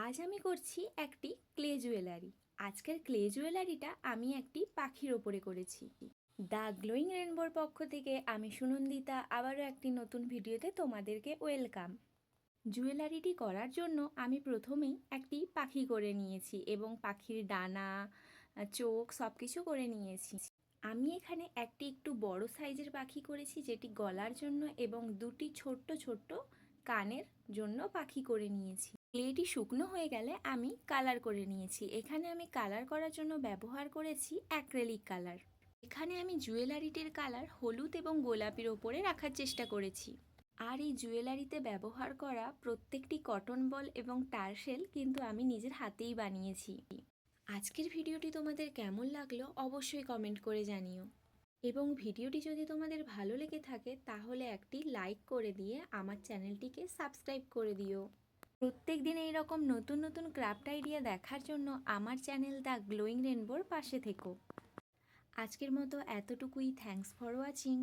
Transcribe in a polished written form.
আজ আমি করছি একটি ক্লে জুয়েলারি। আজকের ক্লে জুয়েলারিটা আমি একটি পাখির ওপরে করেছি। দ্য গ্লোয়িং রেনবোর পক্ষ থেকে আমি সুনন্দিতা আবারও একটি নতুন ভিডিওতে তোমাদেরকে ওয়েলকাম। জুয়েলারিটি করার জন্য আমি প্রথমেই একটি পাখি করে নিয়েছি এবং পাখির ডানা, চোখ সব কিছু করে নিয়েছি। আমি এখানে একটু বড় সাইজের পাখি করেছি, যেটি গলার জন্য, এবং দুটি ছোট্ট ছোট্ট কানের জন্য পাখি করে নিয়েছি। ক্লেটি শুকনো হয়ে গেলে আমি কালার করে নিয়েছি। এখানে আমি কালার করার জন্য ব্যবহার করেছি অ্যাক্রেলিক কালার। এখানে আমি জুয়েলারিটির কালার হলুদ এবং গোলাপির ওপরে রাখার চেষ্টা করেছি। আর এই জুয়েলারিতে ব্যবহার করা প্রত্যেকটি কটন বল এবং টার্সেল কিন্তু আমি নিজের হাতেই বানিয়েছি। আজকের ভিডিওটি তোমাদের কেমন লাগলো অবশ্যই কমেন্ট করে জানিও, এবং ভিডিওটি যদি তোমাদের ভালো লেগে থাকে তাহলে একটি লাইক করে দিয়ে আমার চ্যানেলটিকে সাবস্ক্রাইব করে দিও। প্রত্যেক দিন এইরকম নতুন নতুন ক্রাফট আইডিয়া দেখার জন্য আমার চ্যানেল দ্য গ্লোয়িং রেনবোর পাশে থেকো। আজকের মতো এতটুকুই। Thanks for watching.